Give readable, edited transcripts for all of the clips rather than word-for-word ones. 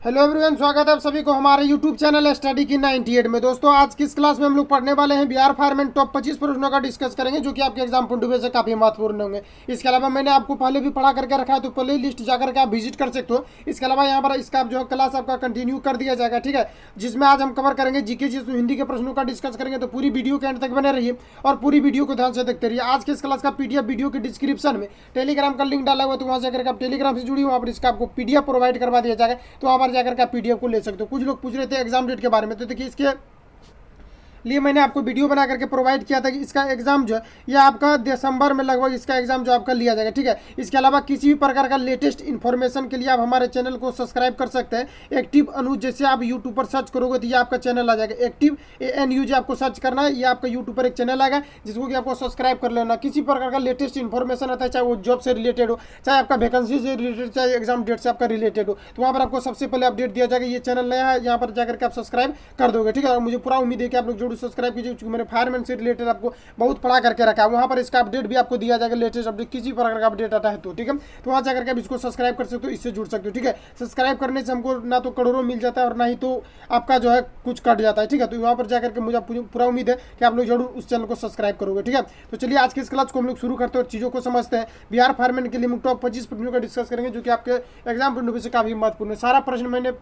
Hello everyone, स्वागत है आप सभी को हमारे यूट्यूब चैनल स्टडी की 98 में। दोस्तों, आज की इस क्लास में हम लोग पढ़ने वाले हैं बिहार फायरमैन टॉप 25 प्रश्नों का डिस्कस करेंगे, जो कि आपके एग्जाम पॉइंट ऑफ व्यू से काफी महत्वपूर्ण होंगे। इसके अलावा मैंने आपको पहले भी पढ़ा करके रखा है, तो प्ले लिस्ट जाकर के आप विजिट कर सकते हो। इसके अलावा यहाँ पर इसका जो क्लास आपका कंटिन्यू कर दिया जाएगा, ठीक है, जिसमें आज हम कवर करेंगे जीके, जिसमें हिंदी के प्रश्नों का डिस्कस करेंगे। तो पूरी वीडियो के एंड तक बने रहिए और पूरी वीडियो को ध्यान से देखते रहिए। आज के इस क्लास का पीडीएफ वीडियो के डिस्क्रिप्शन में टेलीग्राम का लिंक डाला हुआ है, तो वहाँ जाकर आप टेलीग्राम से जुड़ी वहाँ पर इसका आपको पीडीएफ प्रोवाइड करवा दिया जाएगा, तो वहाँ पर जाकर आप पीडीएफ को ले सकते हो। कुछ लोग पूछ रहे थे एग्जाम डेट के बारे में, तो देखिए इसके लिए मैंने आपको वीडियो बना करके प्रोवाइड किया था कि इसका एग्जाम जो है ये आपका दिसंबर में लगभग इसका एग्जाम जो आपका लिया जाएगा, ठीक है। इसके अलावा किसी भी प्रकार का लेटेस्ट इन्फॉर्मेशन के लिए आप हमारे चैनल को सब्सक्राइब कर सकते हैं। एक्टिव अनुज जैसे आप यूट्यूब पर सर्च करोगे तो ये आपका चैनल आ जाएगा। एक्टिव ANUJ आपको सर्च करना है, ये आपका यूट्यूब पर एक चैनल आएगा जिसको कि आपको सब्सक्राइब कर लेना। किसी प्रकार का लेटेस्ट इन्फॉर्मेशन आता है, चाहे वो जॉब से रिलेटेड हो, चाहे आपका वैकेंसी से रिलेटेड, चाहे एग्जाम डेट से आपका रिलेटेड हो, तो वहाँ पर आपको सबसे पहले अपडेट दिया जाएगा। ये चैनल नया है, यहाँ पर जाकर के आप सब्सक्राइब कर दोगे, ठीक है। और मुझे पूरा उम्मीद है कि आप लोग जरूर सब्सक्राइब कीजिए, मैंने फायरमैन से रिलेटेड आपको बहुत पढ़ा करके रखा है। वहाँ पर इसका अपडेट भी आपको दिया जाएगा, लेटेस्ट अपडेट किसी प्रकार का अपडेट आता है तो, ठीक है। तो वहाँ जाकर के आप इसको सब्सक्राइब कर सकते हो, इससे जुड़ सकते हो, ठीक है। सब्सक्राइब करने से हमको ना तो करोड़ों मिल जाता है और ना ही तो आपका जो है कुछ कट जाता है, ठीक है। तो वहाँ पर जाकर के मुझे पूरा उम्मीद है कि आप लोग जरूर उस चैनल को सब्सक्राइब करोगे, ठीक है। तो चलिए आज के इस क्लास को हम लोग शुरू करते हैं और चीज़ों को समझते हैं। बिहार फायरमैन के लिए हम टॉप 25 प्रश्नों का डिस्कस करेंगे, जो कि आपके एग्जाम पॉइंट ऑफ व्यू से काफी महत्वपूर्ण है। सारा प्रश्न मैंने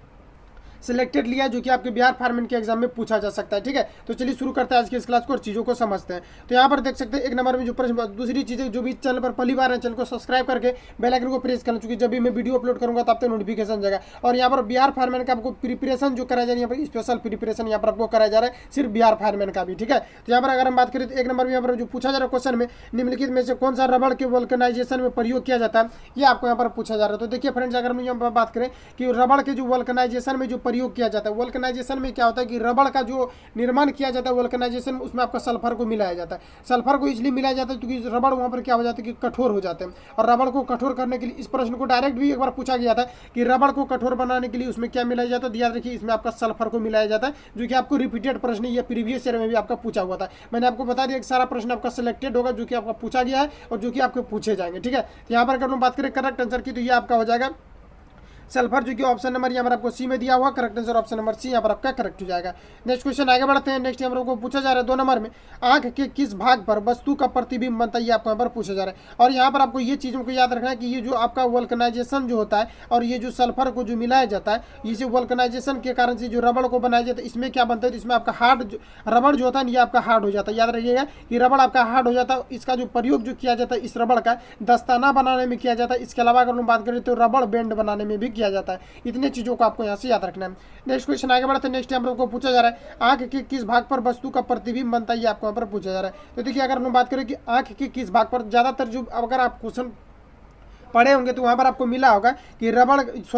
सिलेक्टेड लिया जो कि आपके बिहार फायरमैन के एग्जाम में पूछा जा सकता है, ठीक है। तो चलिए शुरू करते हैं आज की इस क्लास को और चीज़ों को समझते हैं। तो यहाँ पर देख सकते हैं एक नंबर में जो प्रश्न, दूसरी चीज़ें जो भी चैनल पर पहली बार है चैनल को सब्सक्राइब करके बेल आइकन को प्रेस करना, चूंकि जब भी मैं वीडियो अपलोड करूँगा तब तक नोटिफिकेशन जाएगा। और यहाँ पर बिहार फायरमैन का आपको प्रिपरेशन जो कराया जा रहा है, यहाँ पर स्पेशल प्रिपरेशन यहाँ पर आपको कराया जा रहा है, सिर्फ बिहार फायरमैन का भी, ठीक है। तो यहाँ पर अगर हम बात करें तो एक नंबर में यहाँ पर जो पूछा जा रहा है क्वेश्चन में, निम्नलिखित में से कौन सा रबड़ के वल्कनाइजेशन में प्रयोग किया जाता है, ये आपको यहाँ पर पूछा जा रहा है। तो देखिए फ्रेंड्स, अगर हम यहाँ पर बात करें कि रबड़ के जो वल्कनाइजेशन में जो प्रयोग किया जाता है, वल्कनाइजेशन में क्या होता है कि रबड़ का जो निर्माण किया जाता है वल्कनाइजेशन में, उसमें आपका सल्फर को मिलाया जाता है। सल्फर को इसलिए मिलाया जाता है क्योंकि रबड़ वहाँ पर क्या हो जाता है कि कठोर हो जाते हैं, और रबड़ को कठोर करने के लिए इस प्रश्न को डायरेक्ट भी एक बार पूछा गया था कि रबड़ को कठोर बनाने के लिए उसमें क्या मिलाया जाता है। तो याद रखिए इसमें आपका सल्फर को मिलाया जाता है, जो कि आपको रिपीटेड प्रश्न या प्रीवियस ईयर में भी आपका पूछा हुआ था। मैंने आपको बता दिया कि सारा प्रश्न आपका सिलेक्टेड होगा जो कि आपका पूछा गया है और जो कि आपको पूछे जाएंगे, ठीक है। तो यहाँ पर अगर हम बात करें करेक्ट आंसर की, तो ये आपका हो जाएगा सल्फर, जो कि ऑप्शन नंबर यहाँ पर आपको सी में दिया हुआ। Correct answer option number C यहाँ पर आपका करेक्ट हो जाएगा। नेक्स्ट क्वेश्चन आगे बढ़ते हैं। नेक्स्ट यहाँ पर आपको पूछा जा रहा है 2 नंबर में, आंख के किस भाग पर वस्तु का प्रतिबिंब बनता है, ये आपको यहाँ पर पूछा जा रहा है। और यहाँ पर आपको ये चीज़ों को याद रखना है कि ये जो आपका वल्कनाइजेशन जो होता है और ये जो सल्फर को जो मिलाया जाता है, इसे वल्कनाइजेशन के कारण से जो रबड़ को बनाया जाता है, इसमें क्या बनता है, तो इसमें आपका हार्ड रबड़ जो होता है ये आपका हार्ड हो जाता है। याद रखिएगा कि रबड़ आपका हार्ड हो जाता है। इसका जो प्रयोग जो किया जाता है इस रबड़ का दस्ताना बनाने में किया जाता है। इसके अलावा अगर हम बात करें तो रबड़ बैंड बनाने में भी किया जाता है। इतने चीजों को आपको यहाँ से याद रखना है। नेक्स्ट क्वेश्चन आगे बढ़ते हैं। नेक्स्ट हम लोग को पूछा जा रहा है आंख के किस भाग पर वस्तु का प्रतिबिंब बनता है, ये आपको यहाँ पर पूछा जा रहा है। तो देखिए अगर हम बात करें कि आंख के किस भाग पर, ज्यादातर जो अगर आप क्वेश्चन पढ़े होंगे तो वहाँ पर आपको मिला होगा कि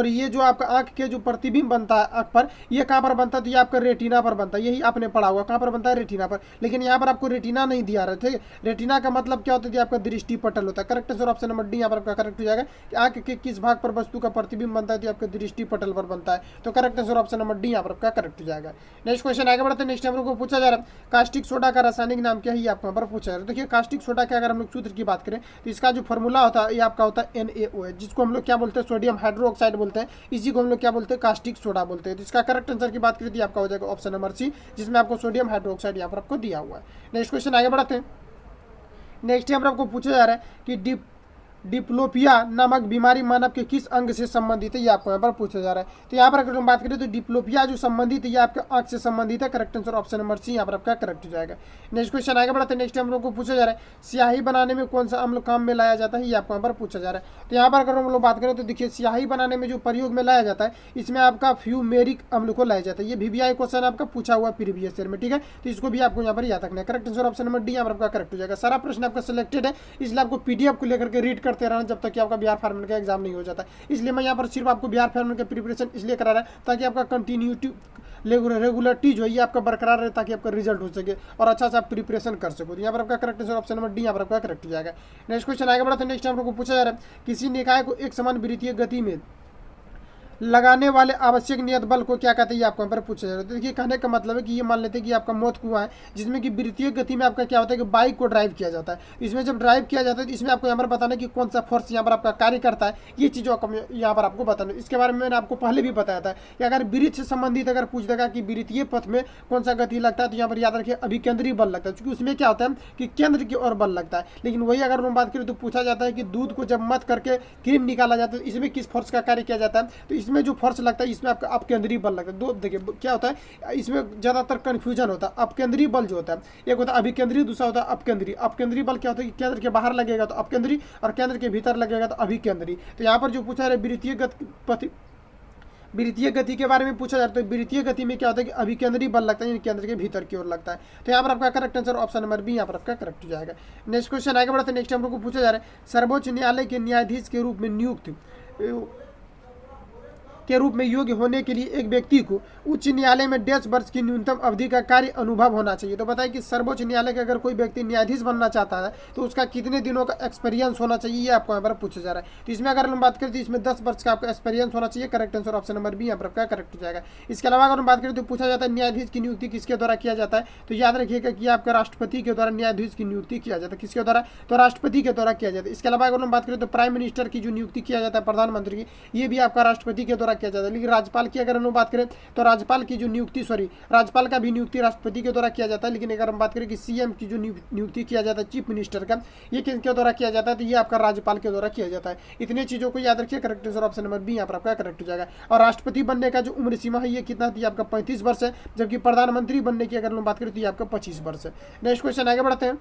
ये जो आपका आंख के जो प्रतिबिंब बनता है आंख पर, ये कहाँ पर बनता है, तो ये आपका रेटिना पर बनता है। यही आपने पढ़ा होगा कहाँ पर बनता है, रेटिना पर। लेकिन यहाँ पर आपको रेटिना नहीं दिया रहा, ठीक है। रेटिना का मतलब क्या होता है, आपका दृष्टि पटल होता है। Correct answer option number D यहाँ पर आपका करेक्ट हो जाएगा कि आंख के किस भाग पर वस्तु का प्रतिबिंब बनता है, तो आपका दृष्टि पटल पर बनता है। तो correct answer option number D यहाँ पर आपका करेक्ट हो जाएगा। नेक्स्ट क्वेश्चन आगे बढ़ते हैं। नेक्स्ट हम लोग को पूछा जा रहा है कास्टिक सोडा का रासायनिक नाम क्या है, ये आपको यहाँ पर पूछा जा रहा है। देखिए कास्टिक सोडा के अगर हम लोग सूत्र की बात करें तो इसका जो फॉर्मूला होता है ये आपका होता है NaOH, जिसको हम लोग क्या बोलते हैं, सोडियम हाइड्रोक्साइड बोलते हैं। इसी को हम लोग क्या बोलते हैं, कास्टिक सोडा बोलते हैं। तो इसका करेक्ट आंसर की बात करें तो आपका हो जाएगा ऑप्शन नंबर सी, जिसमें आपको सोडियम हाइड्रोक्साइड यहाँ पर आपको दिया हुआ है। नेक्स्ट क्वेश्चन आगे बढ़ते हैं। नेक्स्ट यहाँ पर आपको पूछा जा रहा है कि डिप्लोपिया नामक बीमारी मानव के किस अंग से संबंधित है, ये आपको यहाँ पर पूछा जा रहा है। तो यहाँ पर अगर हम बात करें तो डिप्लोपिया जो संबंधित है ये आपके आंख से संबंधित है। Correct answer option number C यहाँ पर आपका करेक्ट हो जाएगा। नेक्स्ट क्वेश्चन आगे बढ़ते हैं। नेक्स्ट हम लोग को पूछा जा रहा है स्याही बनाने में कौन सा अम्ल काम में लाया जाता है, ये आपको यहाँ पर पूछा जा रहा है। तो यहाँ पर अगर हम लोग बात करें तो देखिए स्याही बनाने में जो प्रयोग में लाया जाता है इसमें आपका फ्यूमेरिक अम्ल को लाया जाता है। ये VBI क्वेश्चन आपका पूछा हुआ प्रीवियस ईयर में, ठीक है। तो इसको भी आपको यहाँ पर याद रखना है। Correct answer option number D यहाँ पर आपका करेक्ट हो जाएगा। सारा प्रश्न आपका सिलेक्टेड है, इसलिए आपको PDF को लेकर के रीड करते रहना जब तक आपका बिहार फायरमैन का एग्जाम नहीं हो जाता। इसलिए मैं यहाँ पर सिर्फ आपको बिहार फायरमैन का प्रिपरेशन इसलिए करा रहा है ताकि आपका कंटिन्यूटी रेगुलरिटी जो है ये आपका बरकरार रहे, ताकि आपका रिजल्ट हो सके और अच्छा से आप प्रिपरेशन कर सको। तो यहाँ पर आपका correct answer option number D यहाँ पर आपका करेक्ट हो जाएगा। नेक्स्ट क्वेश्चन आगे बढ़ते हैं। नेक्स्ट हम लोग को पूछा जा रहा है किसी निकाय को एक समान वृत्तीय गति में लगाने वाले आवश्यक नियत बल को क्या कहते हैं, ये आपको यहाँ पर पूछा जा रहा है। तो देखिए कहने का मतलब है कि ये मान लेते हैं कि आपका मौत कुआं है, जिसमें कि वृत्तीय गति में आपका क्या होता है कि बाइक को ड्राइव किया जाता है। इसमें जब ड्राइव किया जाता है तो इसमें आपको यहाँ पर बताना कि कौन सा फोर्स यहाँ पर आपका कार्य करता है, ये चीज़ों को यहाँ पर आपको बताना। इसके बारे में मैंने आपको पहले भी बताया था कि अगर वृत्त से संबंधित अगर पूछ देगा कि वृत्तीय पथ में कौन सा गति लगता है, तो यहाँ पर याद रखिए अभिकेंद्रीय बल लगता है, क्योंकि उसमें क्या होता है कि केंद्र की ओर बल लगता है। लेकिन वही अगर हम बात करें तो पूछा जाता है कि दूध को जब मत करके क्रीम निकाला जाता है, इसमें किस फोर्स का कार्य किया जाता है, तो इसमें जो फोर्स लगता है इसमें आपका अपकेंद्रीय बल लगता है। दो देखिए क्या होता है, इसमें ज़्यादातर कन्फ्यूजन होता है। अपकेंद्रीय बल जो होता है एक होता है अभिकेंद्रीय, दूसरा होता है अपकेंद्रीय। अपकेंद्रीय बल क्या होता है कि केंद्र के बाहर लगेगा तो अपकेंद्रीय, और केंद्र के भीतर लगेगा तो अभिकेंद्रीय। तो यहाँ पर जो पूछा है वृत्तीय गति के बारे में पूछा जाता है, तो वृत्तीय गति में क्या होता है कि अभिकेंद्रीय बल लगता है, यानी केंद्र के भीतर की ओर लगता है। तो यहाँ पर आपका correct answer option number B यहाँ पर आपका करेक्ट हो जाएगा। नेक्स्ट क्वेश्चन आगे बढ़ते हैं। नेक्स्ट हम लोग को पूछा जा रहा है सर्वोच्च न्यायालय के न्यायाधीश के रूप में नियुक्त के रूप में योग्य होने के लिए एक व्यक्ति को उच्च न्यायालय में 10 वर्ष की न्यूनतम अवधि का कार्य अनुभव होना चाहिए। तो बताइए कि सर्वोच्च न्यायालय का अगर कोई व्यक्ति न्यायाधीश बनना चाहता है तो उसका कितने दिनों का एक्सपीरियंस होना चाहिए, ये आपको यहाँ पर पूछा जा रहा है। तो इसमें अगर हम बात करें तो इसमें 10 वर्ष का आपका एक्सपीरियंस होना चाहिए। Correct answer option number B यहाँ पर आपका करेक्ट हो जाएगा। इसके अलावा अगर हम बात करें तो पूछा जाता है न्यायाधीश की नियुक्ति किसके द्वारा किया जाता है, तो याद रखिएगा कि आपका राष्ट्रपति के द्वारा न्यायाधीश की नियुक्ति किया जाता है। किसके द्वारा, तो राष्ट्रपति के द्वारा किया जाता है। इसके अलावा अगर हम बात करें तो प्राइम मिनिस्टर की जो नियुक्ति किया जाता है, प्रधानमंत्री की, ये भी आपका राष्ट्रपति के द्वारा किया जाता है। लेकिन राज्यपाल की अगर हम बात करें तो राज्यपाल की जो नियुक्ति राज्यपाल का भी नियुक्ति राष्ट्रपति के द्वारा किया जाता है। लेकिन अगर हम बात करें कि सीएम की जो नियुक्ति किया जाता है, चीफ मिनिस्टर का, ये किसके द्वारा किया जाता है, तो ये आपका राज्यपाल के द्वारा किया जाता है। इतने चीजों को याद रखिए। Correct answer option number B यहाँ पर आपका करेक्ट हो जाएगा। और राष्ट्रपति बनने का जो उम्र सीमा है ये कितना थी, आपका 35 वर्ष है। जबकि प्रधानमंत्री बनने की अगर हम बात करें तो ये आपका 25 वर्ष है। नेक्स्ट क्वेश्चन आगे बढ़ते हैं।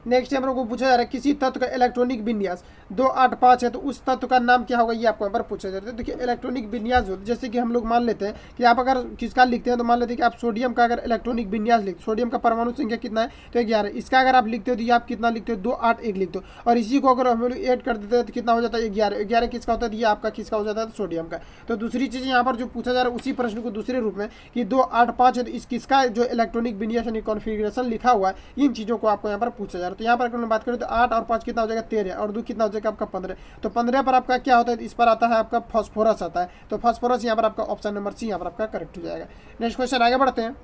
नेक्स्ट हम लोग को पूछा जा रहा है किसी तत्व का इलेक्ट्रॉनिक विन्यास 285 है, तो उस तत्व का नाम क्या होगा, ये आपको यहाँ पर पूछा जाता है। देखिए इलेक्ट्रॉनिक विन्यास होता है, जैसे कि हम लोग मान लेते हैं कि आप अगर किसका लिखते हैं तो मान लेते हैं कि आप सोडियम का अगर इलेक्ट्रॉनिक विन्यास लिखते, सोडियम का परमाणु संख्या कितना है, तो 11। इसका अगर आप लिखते हो तो ये आप कितना लिखते हो, 281 लिखते हो। और इसी को अगर हम लोग ऐड कर देते हैं तो कितना हो जाता है, 11। 11 किसका होता है, ये आपका किसका हो जाता है, सोडियम का। तो दूसरी चीज़ यहाँ पर जो पूछा जा रहा है उसी प्रश्न को दूसरे रूप में कि 285 है, तो इस किसका जो इलेक्ट्रॉनिक विन्यास यानी कॉन्फ़िगरेशन लिखा हुआ है, इन चीज़ों को आपको यहाँ पर पूछा जा रहा है। तो यहाँ पर अगर बात करें तो 8 और 5 कितना हो जाएगा, 13, और 2 कितना हो जाएगा आपका 15। तो 15 पर आपका क्या होता है, इस पर आता है आपका फास्फोरस आता है। तो फास्फोरस यहाँ पर आपका ऑप्शन नंबर सी यहाँ पर आपका करेक्ट हो जाएगा। नेक्स्ट क्वेश्चन आगे बढ़ते हैं।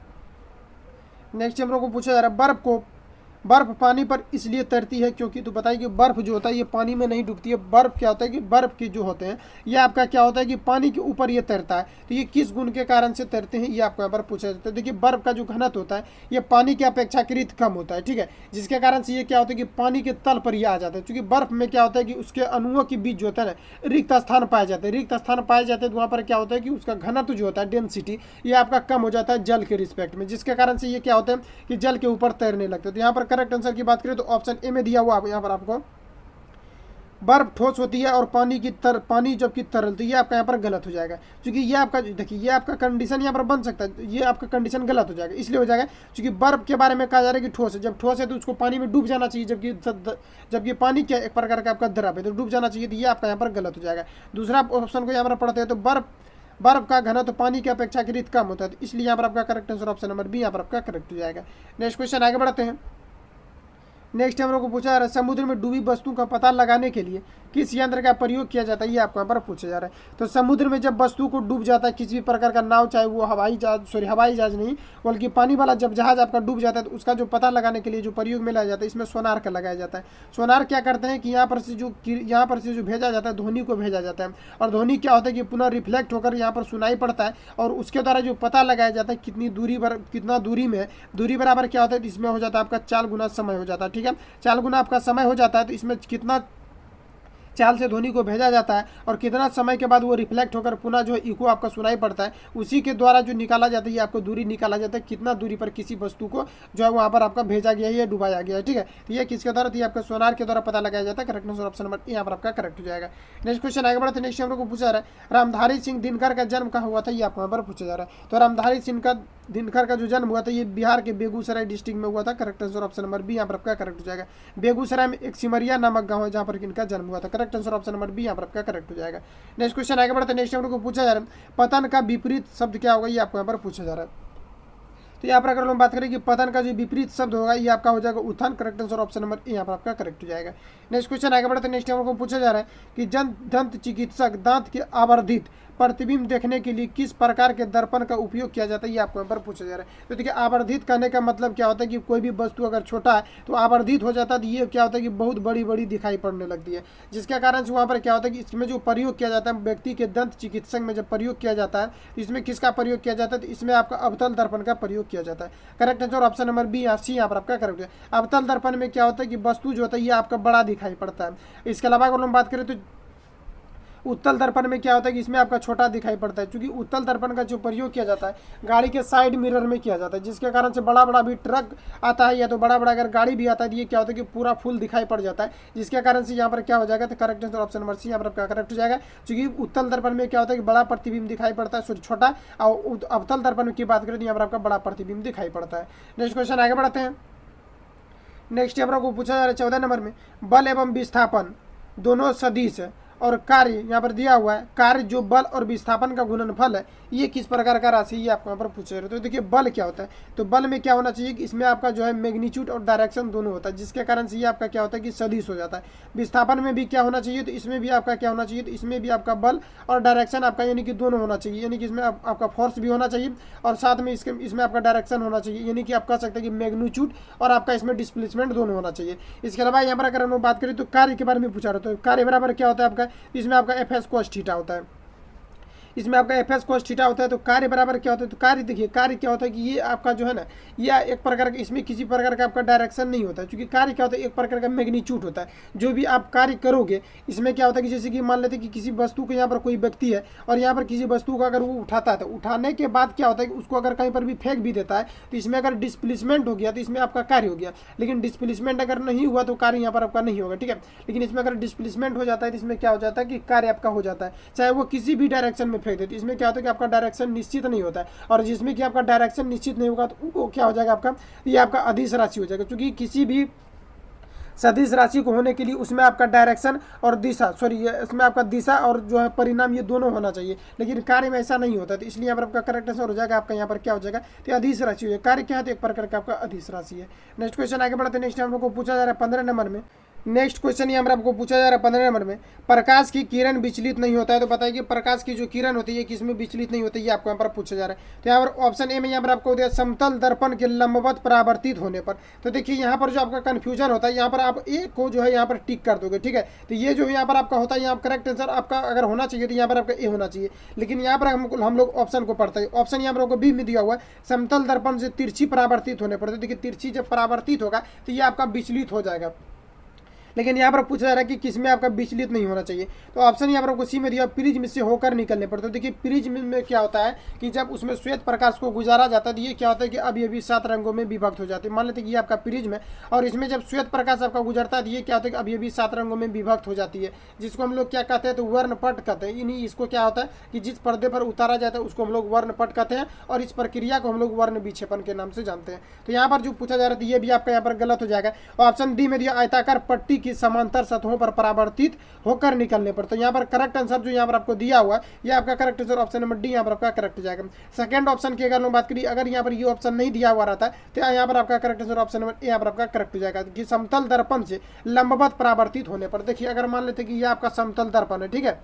नेक्स्ट हम लोग को पूछा जा रहा है बर्फ पानी पर इसलिए तैरती है क्योंकि, तो बताइए कि बर्फ जो होता है ये पानी में नहीं डूबती है। बर्फ क्या होता है कि बर्फ के जो होते हैं ये आपका क्या होता है कि पानी के ऊपर ये तैरता है। तो ये किस गुण के कारण से तैरते हैं, ये आपको यहाँ पर पूछा जाता है। देखिए बर्फ का जो घनत्व होता है ये पानी के अपेक्षाकृत कम होता है, ठीक है, जिसके कारण से ये क्या होता है कि पानी के तल पर ये आ जाता है। क्योंकि बर्फ में क्या होता है कि उसके अणुओं के बीच जो होता है ना रिक्त स्थान पाए जाते हैं। रिक्त स्थान पाए जाते हैं तो वहाँ पर क्या होता है कि उसका घनत्व जो होता है, डेंसिटी, ये आपका कम हो जाता है जल के रिस्पेक्ट में, जिसके कारण से ये क्या होता है कि जल के ऊपर तैरने लगते हैं। तो यहाँ पर करेक्ट आंसर की बात करें तो ऑप्शन ए में दिया हुआ यहाँ पर आपको बर्फ ठोस होती है और पानी जबकि तरल, तो ये आपका यहाँ पर गलत हो जाएगा। क्योंकि ये आपका देखिए ये आपका कंडीशन यहाँ पर बन सकता है, ये आपका कंडीशन गलत हो जाएगा। इसलिए हो जाएगा क्योंकि बर्फ के बारे में कहा जा रहा है कि ठोस है। जब ठोस है तो उसको पानी में डूब जाना चाहिए, जबकि पानी क्या एक प्रकार का आपका द्रव है तो डूब जाना चाहिए। तो ये आपका यहाँ पर गलत हो जाएगा। दूसरा ऑप्शन को यहाँ पर पढ़ते हैं तो बर्फ का घनत्व तो पानी की अपेक्षाकृत कम होता है, तो इसलिए यहाँ पर आपका correct answer option number B यहाँ पर आपका करेक्ट हो जाएगा। नेक्स्ट क्वेश्चन आगे बढ़ते हैं। नेक्स्ट हम लोग को पूछा जा रहा है समुद्र में डूबी वस्तु का पता लगाने के लिए किस यंत्र का प्रयोग किया जाता है, ये आपको यहाँ पर पूछा जा रहा है। तो समुद्र में जब वस्तु को डूब जाता है किसी भी प्रकार का नाव, चाहे वो हवाई जहाज नहीं बल्कि पानी वाला जब जहाज आपका डूब जाता है तो उसका जो पता लगाने के लिए जो प्रयोग में लाया जाता है इसमें सोनार का लगाया जाता है। सोनार क्या करते हैं कि यहाँ पर से जो भेजा जाता है ध्वनि को भेजा जाता है, और ध्वनि क्या होता है कि पुनः रिफ्लेक्ट होकर यहाँ पर सुनाई पड़ता है, और उसके द्वारा जो पता लगाया जाता है कितना दूरी में है, दूरी बराबर क्या होता है, इसमें हो जाता है आपका 4 गुना समय हो जाता है, ठीक है, 4 गुना आपका समय हो जाता है। तो इसमें कितना चाल से ध्वनि को भेजा जाता है और कितना समय के बाद वो रिफ्लेक्ट होकर पुनः जो इको आपका सुनाई पड़ता है, उसी के द्वारा जो निकाला जाता है ये आपको दूरी निकाला जाता है, कितना दूरी पर किसी वस्तु को जो है वहाँ पर आपका भेजा गया है या डुबाया गया है, ठीक है। तो ये किसके द्वारा, तो ये आपका सोनार के द्वारा पता लगाया जाता है। करेक्ट आंसर ऑप्शन नंबर यहाँ पर आपका करेक्ट हो जाएगा। नेक्स्ट क्वेश्चन आगे बढ़ते हैं। नेक्स्ट हम लोग को पूछा जा रहा है रामधारी सिंह दिनकर का जन्म कहाँ हुआ था, ये आपको यहाँ पर पूछा जा रहा है। तो रामधारी सिंह दिनकर का जो जन्म हुआ था ये बिहार के बेगूसराय डिस्ट्रिक्ट में हुआ था। Correct answer option number B यहाँ पर आपका करेक्ट हो जाएगा। बेगूसराय में एक सिमरिया नामक गांव है जहाँ पर इनका जन्म हुआ था। Correct answer option number B यहाँ पर आपका करेक्ट हो जाएगा। नेक्स्ट क्वेश्चन आगे बढ़ते हैं। नेक्स्ट हम लोग को पूछा जा रहा है पतन का विपरीत शब्द क्या होगा, ये आपको यहाँ पर पूछा जा रहा है। तो यहाँ पर अगर हम बात करें कि पतन का जो विपरीत शब्द होगा ये आपका हो जाएगा उत्थान। Correct answer option number A यहाँ पर आपका करेक्ट हो जाएगा। नेक्स्ट क्वेश्चन आगे बढ़ते हैं। नेक्स्ट हम लोग को पूछा जा रहा है कि दंत चिकित्सक दांत के आवर्धित प्रतिबिंब देखने के लिए किस प्रकार के दर्पण का उपयोग किया जाता है, ये आपको यहाँ पर पूछा जा रहा है। तो देखिए आवर्धित करने का मतलब क्या होता है कि कोई भी वस्तु अगर छोटा है तो आवर्धित हो जाता है, तो ये क्या होता है कि बहुत बड़ी बड़ी दिखाई पड़ने लगती है, जिसके कारण से वहाँ पर क्या होता है कि इसमें जो प्रयोग किया जाता है व्यक्ति के दंत चिकित्सक में जब प्रयोग किया जाता है तो इसमें किसका प्रयोग किया जाता है, तो इसमें आपका अवतल दर्पण का प्रयोग किया जाता है। Correct answer option number B या सी यहाँ पर आपका करेक्ट है। अवतल दर्पण में क्या होता है कि वस्तु जो होता है ये आपका बड़ा दिखाई पड़ता है। इसके अलावा अगर हम बात करें तो उत्तल दर्पण में क्या होता है कि इसमें आपका छोटा दिखाई पड़ता है, क्योंकि उत्तल दर्पण का जो प्रयोग किया जाता है गाड़ी के साइड मिरर में किया जाता है, जिसके कारण से बड़ा बड़ा भी ट्रक आता है या तो बड़ा बड़ा अगर गाड़ी भी आता है तो ये क्या होता है कि पूरा फुल दिखाई पड़ जाता है, जिसके कारण से यहाँ पर क्या हो जाएगा, तो correct answer option number C यहाँ पर आपका करेक्ट हो जाएगा। क्योंकि उत्तल दर्पण में क्या होता है कि बड़ा प्रतिबिंब दिखाई पड़ता है, छोटा, और अवतल दर्पण की बात करें तो यहाँ पर आपका बड़ा प्रतिबिंब दिखाई पड़ता है। नेक्स्ट क्वेश्चन आगे बढ़ते हैं। नेक्स्ट यहाँ पर पूछा जा रहा है 14 नंबर में, बल एवं विस्थापन दोनों सदिश है और कार्य यहाँ पर दिया हुआ है, कार्य जो बल और विस्थापन का गुणनफल है ये किस प्रकार का राशि, ये आपको यहाँ पर पूछ रहे हो। तो देखिए बल क्या होता है, तो बल में क्या होना चाहिए कि इसमें आपका जो है मैग्नीट्यूड और डायरेक्शन दोनों होता है, जिसके कारण से ये आपका क्या होता है कि सदिश हो जाता है। विस्थापन में भी क्या होना चाहिए, तो इसमें भी आपका क्या होना चाहिए, तो इसमें भी आपका बल और डायरेक्शन आपका यानी कि दोनों होना चाहिए, यानी कि इसमें आपका फोर्स भी होना चाहिए और साथ में इसमें आपका डायरेक्शन होना चाहिए, यानी कि आप कह सकते हैं कि मैग्नीट्यूड और आपका इसमें डिस्प्लेसमेंट दोनों होना चाहिए। इसके अलावा यहाँ पर अगर हम बात करें तो कार्य के बारे में पूछा रहा है, तो कार्य बराबर क्या होता है आपका, इसमें आपका एफ एस कोस थीटा होता है, इसमें आपका एफ एस कोस थीटा होता है। तो कार्य बराबर क्या होता है, तो कार्य देखिए कार्य क्या होता है कि ये आपका जो है ना ये एक प्रकार का, इसमें किसी प्रकार का आपका डायरेक्शन नहीं होता है, क्योंकि कार्य क्या होता है एक प्रकार का मैग्नीट्यूड होता है। जो भी आप कार्य करोगे इसमें क्या होता है कि जैसे कि मान लेते हैं कि किसी वस्तु को यहाँ पर कोई व्यक्ति है और यहाँ पर किसी वस्तु को अगर वो उठाता है तो उठाने के बाद क्या होता है कि उसको अगर कहीं पर भी फेंक भी देता है तो इसमें अगर डिस्प्लेसमेंट हो गया तो इसमें आपका कार्य हो गया, लेकिन डिस्प्लेसमेंट अगर नहीं हुआ तो कार्य यहाँ पर आपका नहीं होगा, ठीक है। लेकिन इसमें अगर डिस्प्लेसमेंट हो जाता है तो इसमें क्या हो जाता है कि कार्य आपका हो जाता है, चाहे वो किसी भी डायरेक्शन में फेंक दे। तो इसमें क्या होता है कि आपका डायरेक्शन निश्चित नहीं होता है, और जिसमें कि आपका डायरेक्शन निश्चित नहीं होगा तो वो क्या हो जाएगा आपका, ये आपका अदिश राशि हो जाएगा। क्योंकि किसी भी सदिश राशि को होने के लिए उसमें आपका डायरेक्शन और दिशा इसमें आपका दिशा और जो है परिणाम ये दोनों होना चाहिए, लेकिन कार्य में ऐसा नहीं होता। तो इसलिए यहाँ पर आपका करेक्ट आंसर हो जाएगा आपका यहाँ पर क्या हो जाएगा, तो अदिश राशि है। कार्य क्या है, तो एक प्रकार का आपका अदिश राशि है। नेक्स्ट क्वेश्चन आगे बढ़ते हैं। नेक्स्ट हम लोग को पूछा जा रहा है 15 नंबर में। नेक्स्ट क्वेश्चन यहाँ पर आपको पूछा जा रहा है 15 नंबर में, प्रकाश की किरण विचलित नहीं होता है। तो बताइए प्रकाश की जो किरण होती है किसमें विचलित नहीं होती है, ये आपको यहाँ पर पूछा जा रहा है। तो यहाँ पर ऑप्शन ए में यहाँ पर आपको दिया समतल दर्पण के लंबवत परावर्तित होने पर। तो देखिए यहाँ पर जो आपका कन्फ्यूजन होता है, यहाँ पर आप ए को जो है यहाँ पर टिक कर दोगे, ठीक है। तो ये जो यहाँ पर आपका होता है यहाँ करेक्ट आंसर आपका अगर होना चाहिए तो यहाँ पर आपका ए होना चाहिए, लेकिन यहाँ पर हम लोग ऑप्शन को पढ़ते हैं। ऑप्शन यहाँ पर आपको बी में दिया हुआ है समतल दर्पण से तिरछी परावर्तित होने पर। तो देखिए तिरछी जब परावर्तित होगा तो ये आपका विचलित हो जाएगा, लेकिन यहाँ पर पूछा जा रहा है कि किसमें आपका विचलित नहीं होना चाहिए। तो ऑप्शन यहाँ पर आपको सी में दिया प्रिज्म से होकर निकलने पर। तो देखिए प्रिज्म में क्या होता है कि जब उसमें श्वेत प्रकाश को गुजारा जाता है तो ये क्या होता है कि अभी 7 रंगों में विभक्त हो जाते हैं। मान लेते हैं कि ये आपका प्रिज्म है और इसमें जब श्वेत प्रकाश आपका गुजरता है तो ये क्या होता है कि अभी 7 रंगों में विभक्त हो जाती है, जिसको हम लोग क्या कहते हैं, तो वर्णपट कहते हैं। इन्हीं इसको क्या होता है कि जिस पर्दे पर उतारा जाता है उसको हम लोग वर्णपट कहते हैं, और इस प्रक्रिया को हम लोग वर्ण विक्षेपण के नाम से जानते हैं। तो यहाँ पर जो पूछा जा रहा है ये भी आपका यहाँ पर गलत हो जाएगा। ऑप्शन डी में दिया आयताकार पट्टी की समांतर सतहों पर परावर्तित होकर निकलने पर। तो यहाँ पर करेक्ट आंसर जो यहाँ पर आपको दिया हुआ है ये आपका correct answer option number D यहाँ पर आपका करेक्ट हो जाएगा। सेकंड ऑप्शन की अगर हम बात करिए, अगर यहाँ पर ये ऑप्शन नहीं दिया हुआ रहता है तो यहाँ पर आपका correct answer option number A यहाँ पर आपका करेक्ट हो जाएगा कि समतल दर्पण से लंबवत परावर्तित होने पर। देखिए अगर मान लेते कि ये आपका समतल दर्पण है, ठीक है,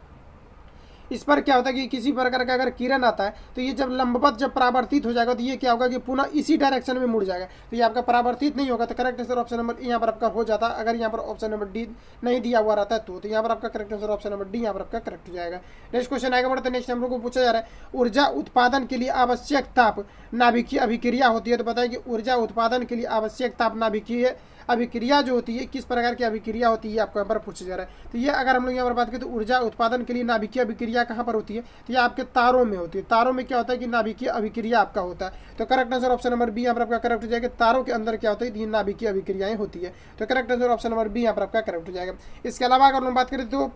इस पर क्या होता है कि किसी प्रकार का अगर किरण आता है तो ये जब लंबवत जब परावर्तित हो जाएगा तो ये क्या होगा कि पुनः इसी डायरेक्शन में मुड़ जाएगा, तो ये आपका परावर्तित नहीं होगा। तो करेक्ट आंसर ऑप्शन नंबर यहाँ पर आपका हो जाता है। अगर यहाँ पर ऑप्शन नंबर डी नहीं दिया हुआ रहता है तो यहाँ पर आपका correct answer option number D यहाँ पर आपका करेक्ट हो जाएगा। नेक्स्ट क्वेश्चन आगे बढ़ते हैं। नेक्स्ट हम लोग को पूछा जा रहा है ऊर्जा उत्पादन के लिए आवश्यक ताप नाभिकीय अभिक्रिया होती है। तो बताइए कि ऊर्जा उत्पादन के लिए आवश्यक ताप नाभिकीय अभिक्रिया जो होती है किस प्रकार की अभिक्रिया होती है आपको यहाँ पर पूछा जा रहा है। तो ये अगर हम लोग यहाँ पर बात करें तो ऊर्जा उत्पादन के लिए नाभिकीय अभिक्रिया कहाँ पर होती है, तो ये आपके तारों में होती है। तारों में क्या होता है कि नाभिकीय अभिक्रिया आपका होता है। तो correct answer option number B यहाँ पर आपका करेक्ट हो जाएगा। तारों के अंदर क्या होता है, ये नाभिकीय अभिक्रियाएं होती है। तो correct answer option number B यहाँ पर आपका करेक्ट हो जाएगा। इसके अलावा अगर हम बात करें तो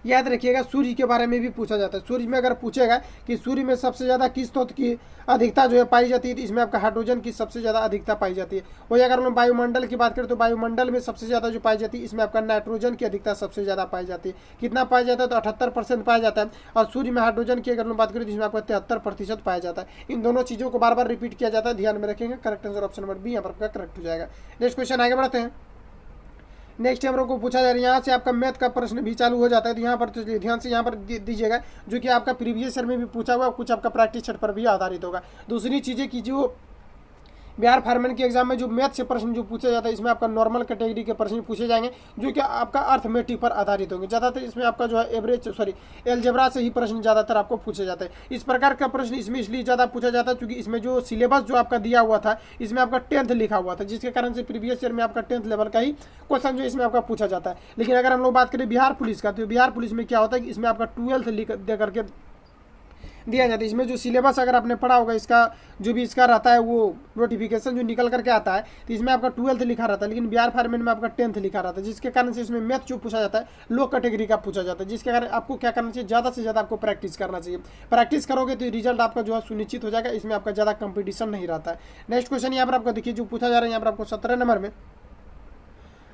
याद रखिएगा सूर्य के बारे में भी पूछा जाता है। सूर्य में अगर पूछेगा कि सूर्य में सबसे ज़्यादा किस तत्व की अधिकता जो है पाई जाती है, तो इसमें आपका हाइड्रोजन की सबसे ज़्यादा अधिकता पाई जाती है। वही अगर हम वायुमंडल की बात करें तो वायुमंडल में सबसे ज़्यादा जो पाई जाती है इसमें आपका नाइट्रोजन की अधिकता सबसे ज़्यादा पाई जाती है। कितना पाया जाता है? तो 78% पाया जाता है। और सूर्य में हाइड्रोजन की अगर हम बात करें तो इसमें आपका 73% पाया जाता है। इन दोनों चीज़ों को बार बार रिपीट किया जाता है, ध्यान में रखेंगे। Correct answer option number B यहाँ पर आपका करेक्ट हो जाएगा। नेक्स्ट क्वेश्चन आगे बढ़ते हैं। नेक्स्ट हम लोग को पूछा जा रहा है, यहाँ से आपका मैथ का प्रश्न भी चालू हो जाता है। तो यहाँ पर तो ध्यान से यहाँ पर दीजिएगा, जो कि आपका प्रीवियस ईयर में भी पूछा हुआ, कुछ आपका प्रैक्टिस सेट पर भी आधारित होगा। दूसरी चीज़ें की जो बिहार फायरमैन के एग्जाम में जो मैथ से प्रश्न जो पूछा जाता है, इसमें आपका नॉर्मल कैटेगरी के प्रश्न पूछे जाएंगे, जो कि आपका अर्थमेटिक पर आधारित होंगे। ज़्यादातर इसमें आपका जो है एलजेब्रा से ही प्रश्न ज़्यादातर आपको पूछे जाते हैं। इस प्रकार का प्रश्न इसमें इसलिए ज़्यादा पूछा जाता है क्योंकि इसमें जो सिलेबस जो आपका दिया हुआ था, इसमें आपका 10th लिखा हुआ था, जिसके कारण से प्रीवियस ईयर में आपका 10th लेवल का ही क्वेश्चन जो इसमें आपका पूछा जाता है। लेकिन अगर हम लोग बात करें बिहार पुलिस का, तो बिहार पुलिस में क्या होता है कि इसमें आपका 12th लिख दे करके दिया जाता है। इसमें जो सिलेबस अगर आपने पढ़ा होगा, इसका जो भी इसका रहता है वो नोटिफिकेशन जो निकल करके आता है, तो इसमें आपका 12th लिखा रहता है, लेकिन बिहार फायरमैन में आपका 10th लिखा रहता है, जिसके कारण से इसमें मैथ जो पूछा जाता है लो कैटेगरी का पूछा जाता है। जिसके कारण आपको क्या करना चाहिए, ज़्यादा से ज़्यादा आपको प्रैक्टिस करना चाहिए। प्रैक्टिस करोगे तो रिजल्ट आपका जो है सुनिश्चित हो जाएगा, इसमें आपका ज़्यादा कंपटीशन नहीं रहता है। नेक्स्ट क्वेश्चन यहाँ पर आपको देखिए जो पूछा जा रहा है, यहाँ पर आपको 17 नंबर में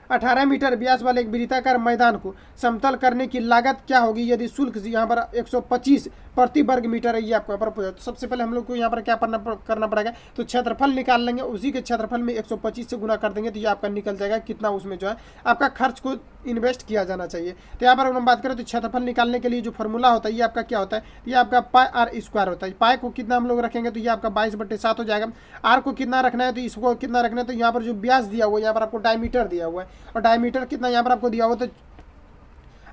18 मीटर व्यास वाले एक वृत्ताकार मैदान को समतल करने की लागत क्या होगी यदि शुल्क यहाँ पर 125 प्रति वर्ग मीटर है, ये आपको यहाँ पर पूछा। तो सबसे पहले हम लोग को यहाँ पर क्या करना पड़ेगा, तो क्षेत्रफल निकाल लेंगे, उसी के क्षेत्रफल में 125 से गुना कर देंगे, तो ये आपका निकल जाएगा कितना उसमें जो है आपका खर्च को इन्वेस्ट किया जाना चाहिए। तो यहाँ पर अगर हम बात करें तो क्षेत्रफल निकालने के लिए जो फॉर्मूला होता है ये आपका क्या होता है, ये आपका पाई आर स्क्वायर होता है। पाई को कितना हम लोग रखेंगे, तो ये आपका 22/7 हो जाएगा। आर को कितना रखना है, तो इसको कितना रखना है, तो यहाँ पर जो व्यास दिया हुआ है, यहाँ पर आपको डायमीटर दिया हुआ है, और डायमीटर कितना यहाँ पर आपको दिया हुआ, तो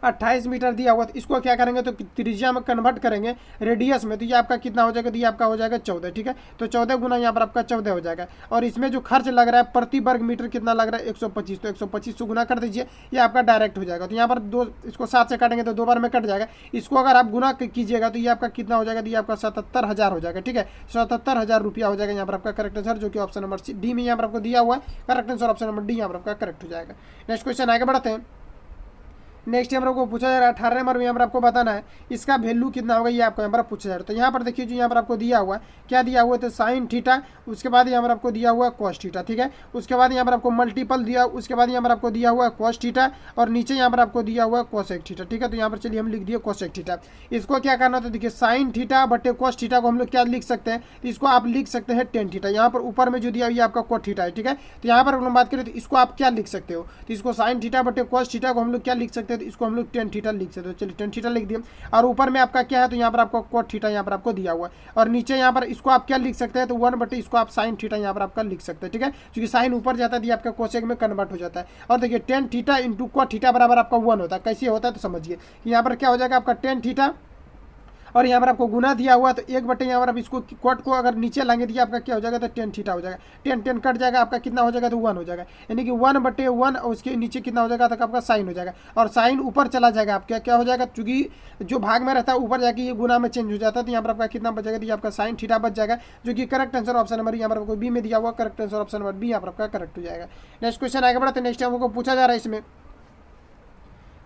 28 मीटर दिया हुआ। तो इसको क्या करेंगे, तो त्रिज्या में कन्वर्ट करेंगे रेडियस में, तो ये आपका कितना हो जाएगा, तो ये आपका हो जाएगा 14। ठीक है, तो 14 गुना यहाँ पर आपका 14 हो जाएगा। और इसमें जो खर्च लग रहा है प्रति वर्ग मीटर कितना लग रहा है, 125, तो 125 से गुना कर दीजिए, ये आपका डायरेक्ट हो जाएगा। तो यहाँ पर दो, इसको 7 से काटेंगे तो 2 बार में कट जाएगा। इसको अगर आप गुना कीजिएगा तो ये आपका कितना हो जाएगा, तो ये आपका 77,000 हो जाएगा। ठीक है, 77,000 रुपया हो जाएगा यहाँ पर आपका करेक्ट आंसर, जो कि ऑप्शन नंबर डी में यहाँ पर आपको दिया हुआ है। Correct answer option number D यहाँ पर आपका करेक्ट हो जाएगा। नेक्स्ट क्वेश्चन आगे बढ़ते हैं। नेक्स्ट हम लोग को पूछा जा रहा है 18 नंबर में, यहाँ पर आपको बताना है इसका वैल्यू कितना होगा, ये आपको यहाँ पर पूछा जा रहा है। तो यहाँ पर देखिए जो यहाँ पर आपको दिया हुआ है, क्या दिया हुआ है, तो साइन थीटा, उसके बाद यहाँ पर आपको दिया हुआ है कॉस थीटा। ठीक है, उसके बाद यहाँ पर आपको मल्टीपल दिया, उसके बाद यहाँ पर आपको दिया हुआ है कॉस थीटा, और नीचे यहाँ पर आपको दिया हुआ है कोसेक थीटा। ठीक है, तो यहाँ पर चलिए हम लिख दिए कोसेक थीटा। इसको क्या करना, तो देखिए साइन थीटा बटे कॉस थीटा को हम लोग क्या लिख सकते हैं, तो इसको आप लिख सकते हैं टेन थीटा। यहाँ पर ऊपर में जो दिया ये आपका कॉट थीटा है। ठीक है, तो यहाँ पर हम बात करें तो इसको आप क्या लिख सकते हो, तो इसको साइन थीटा बटे कॉस थीटा को हम लोग क्या लिख सकते हैं, तो इसको हम लोग टेन थीटा लिख सकते हो। चलिए टेन थीटा लिख दिए, और ऊपर में आपका क्या है, तो यहाँ पर आपको कॉट थीटा यहाँ पर आपको दिया हुआ है, और नीचे यहाँ पर इसको आप क्या लिख सकते हैं, तो 1 बटे इसको आप साइन थीटा यहाँ पर आपका लिख सकते हैं। ठीक है, क्योंकि साइन ऊपर जाता है, आपका कोसेक में कन्वर्ट हो जाता है। और देखिए tan theta into cot theta बराबर आपका 1 होता है। कैसे होता है, तो समझिए यहाँ पर क्या हो जाएगा आपका टेन थीटा, और यहाँ पर आपको गुना दिया हुआ, तो 1 बटे यहाँ पर आप इसको कॉट को अगर नीचे लाएंगे तो आपका क्या हो जाएगा, तो टेन थीटा हो जाएगा। टेन कट जाएगा, आपका कितना हो जाएगा, तो 1 हो जाएगा। यानी कि 1 बटे 1, और उसके नीचे कितना हो जाएगा, तक आपका साइन हो जाएगा, और साइन ऊपर चला जाएगा आपका क्या हो जाएगा, क्योंकि जो भाग में रहता है ऊपर जाके ये गुना में चेंज हो जाता है। तो यहाँ पर आपका कितना बचेगा, तो ये आपका साइन थीटा बच जाएगा, जो कि करेक्ट आंसर ऑप्शन नंबर यहाँ पर आपको बी में दिया हुआ। Correct answer option number B यहाँ पर आपका करेक्ट हो जाएगा। नेक्स्ट क्वेश्चन आगे बढ़ते हैं। नेक्स्ट हमको पूछा जा रहा है इसमें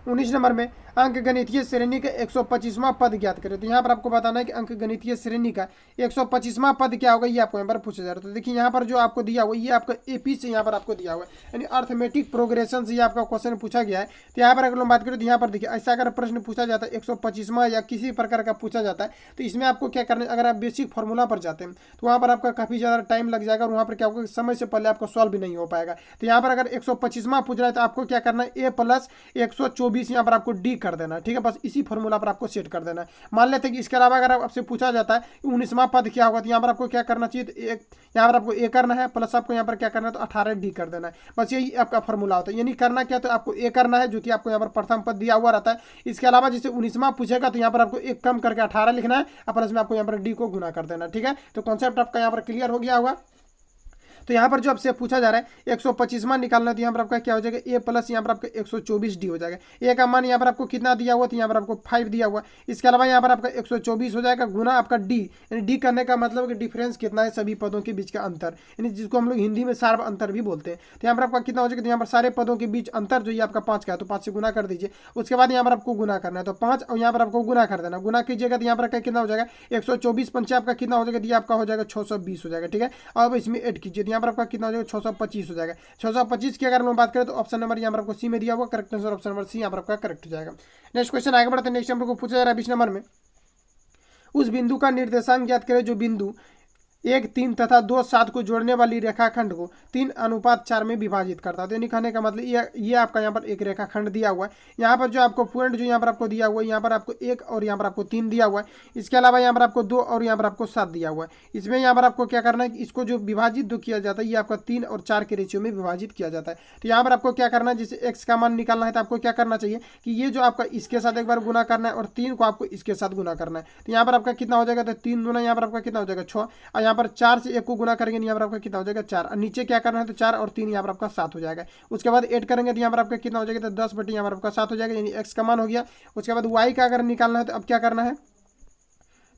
19 नंबर में अंक गणितीय श्रेणी का 125वां पद ज्ञात करें। तो यहाँ पर आपको बताना है कि अंक गणितीय श्रेणी का 125वां पद क्या होगा, ये आपको यहाँ पर पूछा जा रहा है। तो देखिए यहाँ पर जो आपको दिया हुआ ये आपका एपी से यहाँ पर आपको दिया हुआ है, यानी अर्थमेटिक प्रोग्रेशन से ये आपका क्वेश्चन पूछा गया है। तो यहाँ पर अगर हम बात करें तो यहाँ पर देखिए ऐसा अगर प्रश्न पूछा जाता है 125वां या किसी प्रकार का पूछा जाता है, तो इसमें आपको क्या करना है, अगर आप बेसिक फॉर्मूला पर जाते हैं तो वहाँ पर आपका काफ़ी ज़्यादा टाइम लग जाएगा, और वहाँ पर क्या होगा समय से पहले आपको सॉल्व भी नहीं हो पाएगा। तो यहाँ पर अगर 125वां पूछ रहा है तो आपको क्या करना है, ए प्लस 124 यहाँ पर आपको डी कर देना है। ठीक है, बस इसी फॉर्मूला पर आपको सेट कर देना है। मान लेते हैं कि इसके अलावा अगर आपसे पूछा जाता है 19वां पद क्या होगा, तो यहाँ पर आपको क्या करना चाहिए, तो एक यहाँ पर आपको ए करना है, प्लस आपको यहाँ पर क्या करना है, तो 18 डी कर देना है। बस यही आपका फॉर्मूला होता है। यानी करना क्या, तो आपको ए करना है, जो कि आपको यहाँ पर प्रथम पद दिया हुआ रहता है। इसके अलावा जैसे 19वां पूछेगा तो यहाँ पर आपको एक कम करके 18 लिखना है, और प्लस में आपको यहाँ पर डी को गुना कर देना। ठीक है, तो कॉन्सेप्ट आपका यहाँ पर क्लियर हो गया होगा। तो यहाँ पर जो आपसे पूछा जा रहा है 125वां निकालना है, तो यहाँ पर आपका क्या हो जाएगा ए प्लस यहाँ पर आपका 124 डी हो जाएगा। ए का मान यहाँ पर आपको कितना दिया हुआ, तो यहाँ पर आपको 5 दिया हुआ। इसके अलावा यहाँ पर आपका 124 हो जाएगा गुना आपका डी, यानी डी करने का मतलब कि डिफरेंस कितना है सभी पदों के बीच का अंतर, यानी जिसको हम लोग हिंदी में सार्व अंतर भी बोलते हैं। तो यहाँ पर आपका कितना हो जाएगा, तो यहाँ पर सारे पदों के बीच अंतर जो ये आपका 5 का है, तो 5 से गुना कर दीजिए। उसके बाद यहाँ पर आपको गुना करना है, तो 5 और यहाँ पर आपको गुना कर देना, गुना कीजिएगा तो यहाँ पर कितना हो जाएगा 124 पंचे आपका कितना हो जाएगा, तो ये आपका हो जाएगा 620 हो जाएगा। ठीक है, अब इसमें ऐड कीजिए तो यहाँ पर आपका कितना हो जाएगा 625 हो जाएगा। 625 की अगर हम बात करें तो ऑप्शन नंबर यहाँ पर आपको सी में दिया हुआ, correct answer option number C यहाँ पर आपका करेक्ट हो जाएगा। नेक्स्ट क्वेश्चन आगे बढ़ते हैं। नेक्स्ट नंबर को पूछा जा रहा है 20 नंबर में, उस बिंदु का निर्देशांक ज्ञात करें जो बिंदु 1, 3 तथा 2, 7 को जोड़ने वाली रेखाखंड को 3:4 में विभाजित करता है। तो कहने का मतलब ये आपका यहाँ पर एक रेखाखंड दिया हुआ है। यहाँ पर जो आपको पॉइंट जो यहाँ पर आपको दिया हुआ है, यहाँ पर आपको 1 और यहाँ पर आपको 3 दिया हुआ है। इसके अलावा यहाँ पर आपको 2 और यहाँ पर आपको 7 दिया हुआ है। इसमें यहाँ पर आपको क्या करना है, इसको जो विभाजित जो किया जाता है ये आपका 3 और 4 के रेशियो में विभाजित किया जाता है। तो यहाँ पर आपको क्या करना है, जैसे एक्स का मान निकालना है तो आपको क्या करना चाहिए कि ये जो आपका इसके साथ एक बार गुना करना है और 3 को आपको इसके साथ गुना करना है। तो यहाँ पर आपका कितना हो जाएगा, तो 3 दूना यहाँ पर आपका कितना हो जाएगा 6, और यहाँ पर 4 से 1 को गुना करेंगे यहाँ पर आपका कितना हो जाएगा 4, और नीचे क्या करना है तो 4 और 3 यहाँ पर आपका 7 हो जाएगा। उसके बाद ऐड करेंगे तो यहाँ पर आपका कितना हो जाएगा, तो 10 बटे यहाँ पर आपका 7 हो जाएगा, यानी एक्स का मान हो गया। उसके बाद वाई का अगर निकालना है तो अब क्या करना है,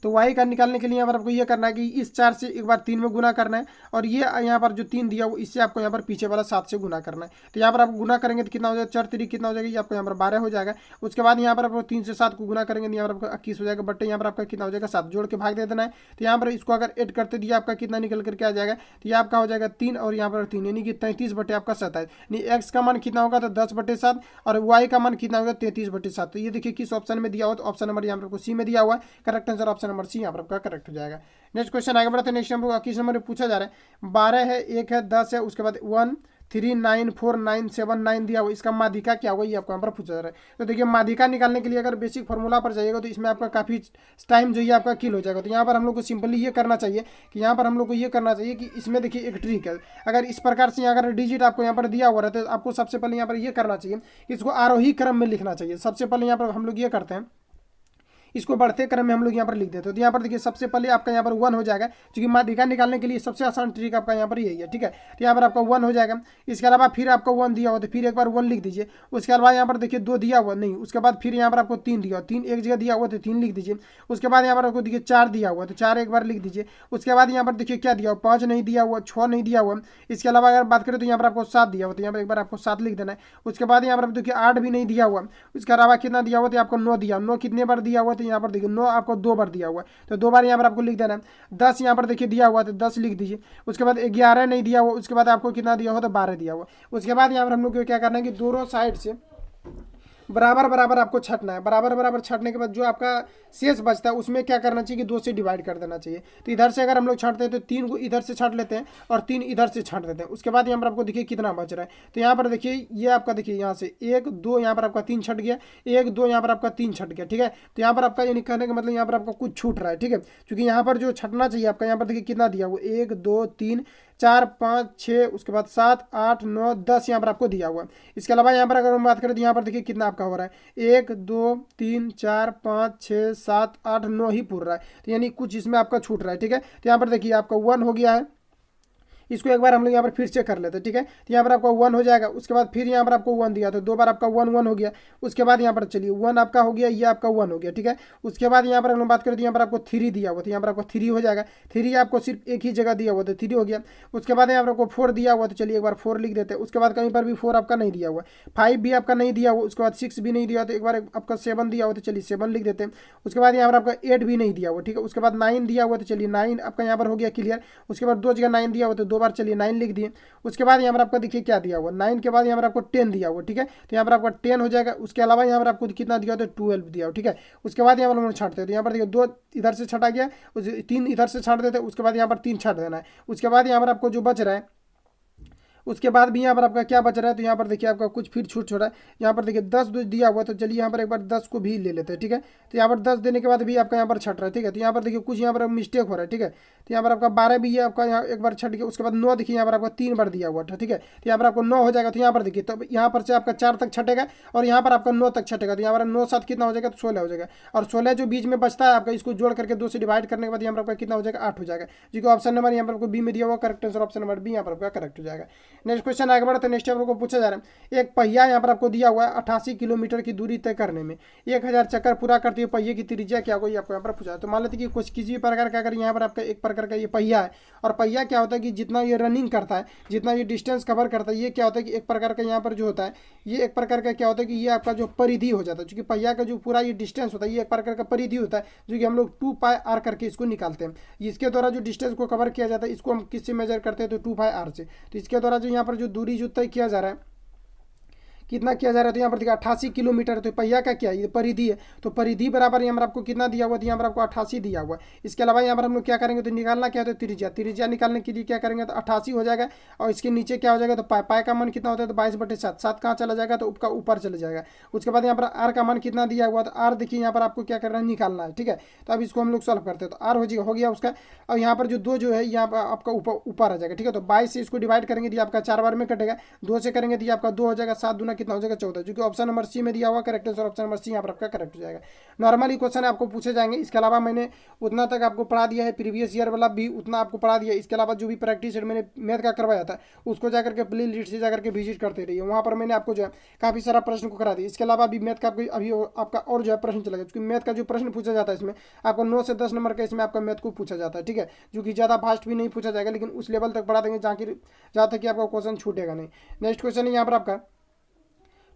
तो वाई का निकालने के लिए यहाँ पर आपको ये करना है कि इस 4 से एक बार 3 में गुना करना है, और ये यहाँ पर जो 3 दिया वो इससे आपको यहाँ पर पीछे वाला 7 से गुना करना है। तो यहाँ पर आप गुना करेंगे तो कितना हो जाएगा, 4 3 कितना हो जाएगा, ये आपको यहाँ पर 12 हो जाएगा। उसके बाद यहाँ पर आपको 3 से 7 को गुना करेंगे तो यहाँ पर आपको 21 हो जाएगा, बट्टे यहाँ पर आपका कितना हो जाएगा 7, जोड़ के भाग दे देना है। तो यहाँ पर इसको अगर ऐड करते दिया आपका कितना निकल करके आ जाएगा, तो ये आपका हो जाएगा 3 और यहाँ पर 3, यानी कि 33 बटे आपका 27, यानी एक्स का मान कितना होगा तो 10 बटे 7 और वाई का मान कितना होगा 33 बटे 7। तो ये देखिए किस ऑप्शन में दिया हुआ, तो ऑप्शन नंबर यहाँ पर आपको सी में दिया हुआ है, correct answer option number C यहाँ पर आपका करेक्ट हो जाएगा। नेक्स्ट क्वेश्चन आगे बढ़ते हैं। नेक्स्ट नंबर किस नंबर में पूछा जा रहा है, 12 है, 1 है, 10 है, उसके बाद 1 3 9 4 9 7 9 दिया हुआ, इसका माध्यिका क्या होगा ये आपको यहाँ पर पूछा जा रहा है। तो देखिए माध्यिका निकालने के लिए अगर बेसिक फॉर्मूला पर जाइएगा तो इसमें आपका काफ़ी टाइम जो ये आपका किल हो जाएगा। तो यहाँ पर हम लोग को सिंपली ये करना चाहिए कि यहाँ पर हम लोग को ये करना चाहिए कि इसमें देखिए एक ट्रिक है, अगर इस प्रकार से अगर डिजिट आपको यहाँ पर दिया हुआ रहता है तो आपको सबसे पहले यहाँ पर ये करना चाहिए, इसको आरोही क्रम में लिखना चाहिए। सबसे पहले यहाँ पर हम लोग ये करते हैं, इसको बढ़ते क्रम में हम लोग यहाँ पर लिख देते हैं। तो यहाँ पर देखिए सबसे पहले आपका यहाँ पर 1 हो जाएगा, क्योंकि माध्यिका निकालने के लिए सबसे आसान ट्रिक आपका यहाँ पर यही है। ठीक है, तो यहाँ पर आपका 1 हो जाएगा। इसके अलावा फिर आपको 1 दिया हुआ तो फिर एक बार 1 लिख दीजिए। उसके अलावा यहाँ पर देखिए 2 दिया हुआ नहीं, उसके बाद फिर यहाँ पर आपको 3 दिया, 3 एक जगह दिया हुआ तो 3 लिख दीजिए। उसके बाद यहाँ पर आपको देखिए 4 दिया हुआ तो 4 एक बार लिख दीजिए। उसके बाद यहाँ पर देखिए क्या दिया हुआ, 5 नहीं दिया हुआ, 6 नहीं दिया हुआ। इसके अलावा अगर बात करें तो यहाँ पर आपको 7 दिया हुआ, तो यहाँ पर एक बार आपको 7 लिख देना है। उसके बाद यहाँ पर देखिए 8 भी नहीं दिया हुआ। उसके अलावा कितना दिया हुआ तो आपको 9 दिया, 9 कितने बार दिया हुआ तो यहाँ पर देखिए 9 आपको 2 बार दिया हुआ है, तो 2 बार यहाँ पर आपको लिख देना है। 10 यहाँ पर देखिए दिया हुआ तो 10 लिख दीजिए। उसके बाद 11 नहीं दिया हुआ, उसके बाद आपको कितना दिया हुआ तो 12 दिया हुआ। उसके बाद यहाँ पर हम लोग को क्या करना है कि दोनों साइड से बराबर बराबर आपको छटना है। बराबर बराबर छटने के बाद जो आपका शेष बचता है उसमें क्या करना चाहिए कि 2 से डिवाइड कर देना चाहिए। तो इधर से अगर हम लोग छाटते हैं तो 3 को इधर से छाट लेते हैं और 3 इधर से छाट देते हैं। उसके बाद यहाँ पर आपको देखिए कितना बच रहा है, तो यहाँ पर देखिए ये आपका देखिए यहाँ से 1 2 यहाँ पर आपका 3 छट गया, 1 2 यहाँ पर आपका 3 छट गया। ठीक है, तो यहाँ पर आपका यानी कहने का मतलब यहाँ पर आपका कुछ छूट रहा है। ठीक है, क्योंकि यहाँ पर जो छटना चाहिए आपका यहाँ पर देखिए कितना दिया हुआ 1 2 3 4 5 6, उसके बाद 7 8 9 10 यहाँ पर आपको दिया हुआ है। इसके अलावा यहाँ पर अगर हम बात करें तो यहाँ पर देखिए कितना आपका हो रहा है 1 2 3 4 5 6 7 8 9 ही पूर रहा है, तो यानी कुछ इसमें आपका छूट रहा है। ठीक है, तो यहाँ पर देखिए आपका 1 हो गया है। इसको एक बार हम लोग यहाँ पर फिर चेक कर लेते हैं। ठीक है, तो यहाँ पर आपका 1 हो जाएगा। उसके बाद फिर यहाँ पर आपको 1 दिया तो 2 बार आपका 1 1 हो गया। उसके बाद यहाँ पर चलिए 1 आपका हो गया, ये आपका 1 हो गया। ठीक है, उसके बाद यहाँ पर हम बात करें तो यहाँ पर आपको 3 दिया हुआ, तो यहाँ पर आपको 3 हो जाएगा। 3 आपको सिर्फ एक ही जगह दिया हुआ तो 3 हो गया। उसके बाद यहाँ पर आपको 4 दिया हुआ, तो चलिए एक बार 4 लिख देते हैं। उसके बाद कहीं पर भी 4 आपका नहीं दिया हुआ, 5 भी आपका नहीं दिया हुआ। उसके बाद 6 भी नहीं दिया, तो एक बार आपका 7 दिया हुआ, तो चलिए 7 लिख देते हैं। उसके बाद यहाँ पर आपका 8 भी नहीं दिया हुआ। ठीक है, उसके बाद 9 दिया हुआ, तो चलिए 9 आपका यहाँ पर हो गया क्लियर। उसके बाद 2 जगह 9 दिया हुआ, तो 2 बार चलिए 9 लिख दिए। उसके बाद यहाँ पर आपका देखिए क्या दिया हुआ 9 के बाद यहाँ पर आपको 10 दिया हुआ। ठीक है, तो यहाँ पर आपका 10 हो जाएगा। उसके अलावा यहाँ पर आपको कितना दिया हुआ तो 12 दिया हुआ। ठीक है, उसके बाद यहाँ पर हम छाटते हैं, तो यहाँ पर देखिए 2 इधर से छटा गया, 3 इधर से छाट देते हैं। उसके बाद यहाँ पर 3 छाट देना है। उसके बाद यहाँ पर आपको जो बच रहा है उसके बाद भी यहाँ पर आपका क्या बच रहा है, तो यहाँ पर देखिए आपका कुछ फिर छूट छोड़ा है। यहाँ पर देखिए 10 दिया हुआ है, तो चलिए यहाँ पर एक बार 10 को भी ले लेते हैं, ठीक है। तो यहाँ पर 10 देने के बाद भी आपका यहाँ पर छट रहा है, ठीक है। तो यहाँ पर देखिए कुछ यहाँ पर मिस्टेक हो रहा है, ठीक है। तो यहाँ पर आपका 12 भी है आपका, यहाँ एक बार छट गया। उसके बाद 9 देखिए यहाँ पर आपका 3 बार दिया हुआ था, ठीक है। तो यहाँ पर आपको 9 हो जाएगा। तो यहाँ पर देखिए तो यहाँ पर से आपका 4 तक छटेगा और यहाँ पर आपका 9 तक छटेगा। तो यहाँ पर 9 7 कितना हो जाएगा, तो 16 हो जाएगा। और 16 जो बीच में बचता है आपका, इसको जोड़ करके 2 से डिवाइड करने के बाद यहाँ पर आपका कितना हो जाएगा, 8 हो जाएगा। जो कि ऑप्शन नंबर यहाँ पर आपको बी में दिया हुआ correct answer option number B यहाँ पर आपका करेक्ट हो जाएगा। नेक्स्ट क्वेश्चन आगे बढ़ते हैं। नेक्स्ट आपको पूछा जा रहा है, एक पहिया यहाँ पर आपको दिया हुआ है 88 किलोमीटर की दूरी तय करने में 1000 चक्कर पूरा करते हुए पहिए की त्रिज्या क्या होगी, आपको यहाँ पर पूछा है। तो मान लेते कि कुछ किसी भी प्रकार का अगर यहाँ पर आपका एक प्रकार का ये पहिया है, और पहिया क्या होता है कि जितना ये रनिंग करता है, जितना ये डिस्टेंस कवर करता है, ये क्या होता है कि एक प्रकार का यहाँ पर जो होता है, ये एक प्रकार का क्या होता है कि ये आपका जो परिधि हो जाता है। क्योंकि पहिया का जो पूरा ये डिस्टेंस होता है, ये एक प्रकार का परिधि होता है, जो कि हम लोग 2πr करके इसको निकालते हैं। इसके द्वारा जो डिस्टेंस को कवर किया जाता है, इसको हम किससे मेजर करते हैं, तो 2πr से। तो इसके द्वारा जो यहाँ पर जो दूरी जो तय किया जा रहा है, कितना किया जा रहा है, तो यहाँ पर देखिए 88 किलोमीटर। तो पहिया का क्या है, ये परिधि है। तो परिधि बराबर यहाँ पर आपको कितना दिया हुआ, तो यहाँ पर आपको 88 दिया हुआ है। इसके अलावा यहाँ पर हम लोग क्या करेंगे, तो निकालना क्या होता है, त्रिज्या। त्रिज्या निकालने के लिए क्या करेंगे, तो 88 हो जाएगा। और इसके नीचे क्या हो जाएगा, तो पाई का मान कितना होता है, तो 22/7। 7 कहाँ चला जाएगा, तो उपका ऊपर चला जाएगा। उसके बाद यहाँ पर आर का मान कितना दिया हुआ, तो आर देखिए यहाँ पर आपको क्या करना है, निकालना है, ठीक है। तो अब इसको हम लोग सॉल्व करते हैं। तो आर हो गया उसका। और यहाँ पर जो 2 जो है यहाँ पर आपका ऊपर आ जाएगा, ठीक है। तो 22 से इसको डिवाइड करेंगे, तो आपका 4 बार में कटेगा। 2 से करेंगे तो आपका 2 हो जाएगा। 7 दूना कितना हो जाएगा, 14। जो ऑप्शन नंबर सी में दिया हुआ correct answer option number C यहाँ पर आपका करेक्ट हो जाएगा। नॉर्मली क्वेश्चन आपको पूछे जाएंगे। इसके अलावा मैंने उतना तक आपको पढ़ा दिया है, प्रीवियस ईयर वाला भी उतना आपको पढ़ा दिया है। इसके अलावा जो भी प्रैक्टिस मैंने मैथ का करवाया था, उसको जाकर के प्ले लिस्ट से जाकर के विजिट करते रहिए। वहाँ पर मैंने आपको जो है काफ़ी सारा प्रश्न को करा दिया। इसके अलावा भी मैथ का अभी आपका और जो है प्रश्न चलेगा, क्योंकि मैथ का जो प्रश्न पूछा जाता है इसमें आपको 9 से 10 नंबर का इसमें आपका मैथ को पूछा जाता है, ठीक है। जो कि ज़्यादा फास्ट भी नहीं पूछा जाएगा, लेकिन उस लेवल तक पढ़ा देंगे जहाँ तक कि आपका क्वेश्चन छूटेगा नहीं। नेक्स्ट क्वेश्चन है यहाँ पर आपका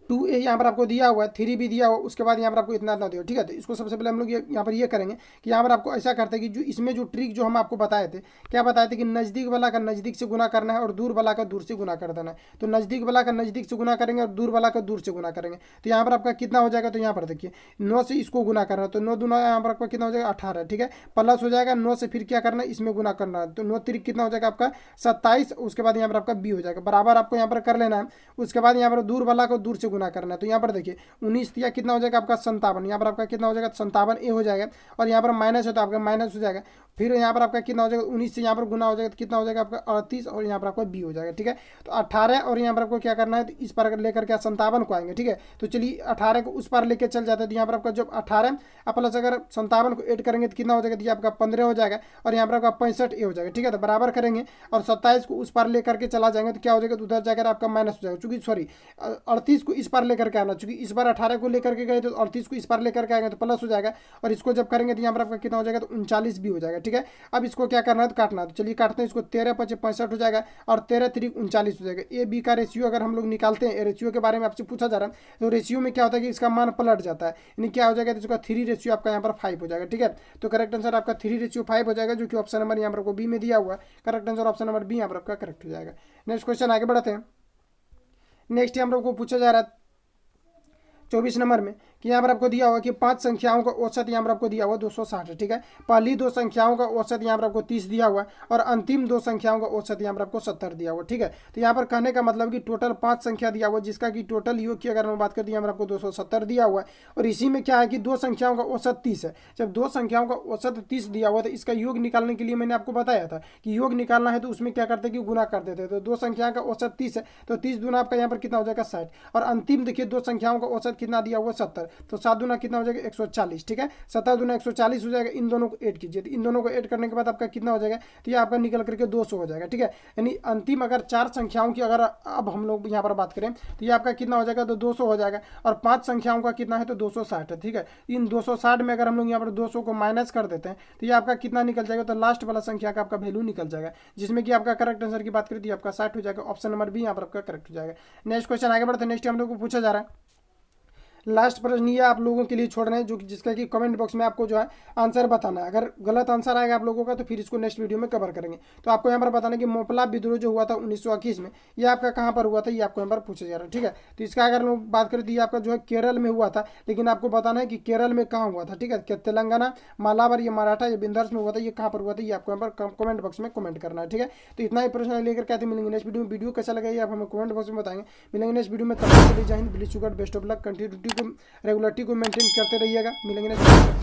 2a यहाँ पर आपको दिया हुआ है, 3 भी दिया हुआ। उसके बाद यहाँ पर आपको इतना दिया, ठीक है। तो इसको सबसे पहले हम लोग यहाँ पर ये करेंगे कि यहाँ पर आपको ऐसा करते हैं कि जो इसमें जो ट्रिक जो हम आपको बताए थे, क्या बताए थे कि नज़दीक वाला का नज़दीक से गुना करना है और दूर वाला का दूर से गुना कर देना है। तो नज़दीक वाला का नज़दीक से गुना करेंगे और दूर वाला का दूर से गुना करेंगे। तो यहाँ पर आपका कितना हो जाएगा, तो यहाँ पर देखिए 9 से इसको गुना करना है, तो 9 दूना यहाँ पर आपका कितना हो जाएगा, 18, ठीक है। प्लस हो जाएगा 9 से फिर क्या करना है, इसमें गुना करना है। तो 9 तिरिक कितना हो जाएगा आपका 27। उसके बाद यहाँ पर आपका बी हो जाएगा, बराबर आपको यहाँ पर कर लेना है। उसके बाद यहाँ पर दूर वाला को दूर से गुना करना है। तो यहाँ पर देखिए 19 दिया कितना हो जाएगा आपका 57। यहाँ पर आपका कितना हो जाएगा, 57 ए हो जाएगा। और यहाँ पर माइनस है तो आपका माइनस हो जाएगा। फिर यहाँ पर आपका कितना हो जाएगा, 19 से यहाँ पर गुना हो जाएगा, तो कितना हो जाएगा आपका 38। और यहाँ पर आपका बी हो जाएगा, ठीक है। तो 18 और यहाँ पर आपको क्या करना है, तो इस पर लेकर के 57 को आएंगे, ठीक है। तो चलिए 18 को उस पर लेकर चल जाते हैं। तो यहाँ पर आपका जब 18 प्लस अगर 57 को ऐड करेंगे तो कितना हो जाएगा, तो आपका 15 हो जाएगा। और यहाँ पर आपका 65 ए हो जाएगा, ठीक है। तो बराबर करेंगे और 27 को उस पर लेकर के चला जाएंगे, तो क्या हो जाएगा, तो उधर जाकर आपका माइनस हो जाएगा। चूंकि सॉरी 38 को इस पर लेकर के आना, चूंकि इस बार 18 को लेकर के गए तो 38 को इस पर लेकर के आएंगे तो प्लस हो जाएगा। और इसको जब करेंगे तो यहाँ पर आपका कितना हो जाएगा, तो 39 भी हो जाएगा, ठीक है। अब इसको क्या करना है, तो काटना है। तो चलिए काटते हैं इसको। 13 × 5 = 65 हो जाएगा और 13 × 3 = 39 हो जाएगा। ए बी का रेशियो अगर हम लोग निकालते हैं, रेशियो के बारे में आपसे पूछा जा रहा है, तो रेशियो में क्या होता है कि इसका मान पलट जाता है, यानी क्या हो जाएगा, तो इसका 3 रेशियो आपका यहाँ पर 5 हो जाएगा, ठीक है। तो करेक्ट आंसर आपका 3:5 हो जाएगा, जो कि ऑप्शन नंबर यहाँ पर आपको बी में दिया हुआ है। Correct answer option number B यहाँ पर आपका करेक्ट हो जाएगा। नेक्स्ट क्वेश्चन आगे बढ़ते हैं। नेक्स्ट यहाँ पर आपको पूछा जा रहा है 24 नंबर में कि यहाँ पर आपको दिया हुआ कि 5 संख्याओं का औसत यहाँ पर आपको दिया हुआ 260 है, ठीक है। पहली 2 संख्याओं का औसत यहाँ पर आपको 30 दिया हुआ है और अंतिम 2 संख्याओं का औसत यहाँ पर आपको 70 दिया हुआ, ठीक है। तो यहाँ पर कहने का मतलब कि टोटल 5 संख्या दिया हुआ, जिसका कि टोटल योग की अगर मैं बात करती हूँ यहाँ पर आपको 270 दिया हुआ है। और इसी में क्या है कि 2 संख्याओं का औसत 30 है। जब 2 संख्याओं का औसत 30 दिया हुआ, तो इसका योग निकालने के लिए मैंने आपको बताया था कि योग निकालना है तो उसमें क्या करते हैं कि गुना कर देते हैं। तो 2 संख्या का औसत 30 है, तो 30 दूना आपका यहाँ पर कितना हो जाएगा 60। और अंतिम देखिए 2 संख्याओं का औसत कितना दिया हुआ 70, तो 7 दूना कितना हो जाएगा 140, ठीक है। 7 दूना 140 हो जाएगा। इन दोनों को ऐड कीजिए, तो इन दोनों को ऐड करने के बाद आपका कितना हो जाएगा, तो ये आपका निकल करके 200 हो जाएगा, ठीक है। यानी अंतिम अगर 4 संख्याओं की अगर अब हम लोग यहाँ पर बात करें तो ये आपका कितना हो जाएगा, तो 200 हो जाएगा। और 5 संख्याओं का कितना है, तो 260 है, ठीक है। इन 260 में अगर हम लोग यहाँ पर 200 को माइनस कर देते हैं तो ये आपका कितना निकल जाएगा, तो लास्ट वाला संख्या का आपका वैल्यू निकल जाएगा, जिसमें कि आपका करेक्ट आंसर की बात करें तो आपका 60 हो जाएगा। ऑप्शन नंबर बी यहाँ पर आपका करेक्ट हो जाएगा। नेक्स्ट क्वेश्चन आगे बढ़ते हैं। नेक्स्ट हम लोग को पूछा जा रहा है लास्ट प्रश्न ये आप लोगों के लिए छोड़ रहे हैं, जो कि जिसका कि कमेंट बॉक्स में आपको जो है आंसर बताना है। अगर गलत आंसर आएगा आप लोगों का तो फिर इसको नेक्स्ट वीडियो में कवर करेंगे। तो आपको यहाँ पर बताना है कि मोपला विद्रोह जो हुआ था 1921 में, ये आपका कहाँ पर हुआ था, ये आपको यहाँ पर पूछा जा रहा है। ठीक है, तो इसका अगर लोग बात करें तो ये आपका जो है केरल में हुआ था, लेकिन आपको बताना है कि केरल में कहाँ हुआ था। ठीक है, क्या तेलंगाना, मालाबार, ये मराठा, ये बिंदर्स में हुआ था, ये कहाँ पर हुआ था, ये आपको यहाँ पर कमेंट बॉक्स में कमेंट करना है। ठीक है, तो इतना ही प्रश्न लेकर के आते मिलेंगे नेक्स्ट वीडियो में। वीडियो कैसा लगा ये आप हमें कमेंट बॉक्स में बताएंगे। मिलेंगे नेक्स्ट वीडियो में, तब तक के लिए जय Hind, wish you got best of luck, continuity को रेगुलरिटी को मेंटेन करते रहिएगा। मिलेंगे नेक्स्ट।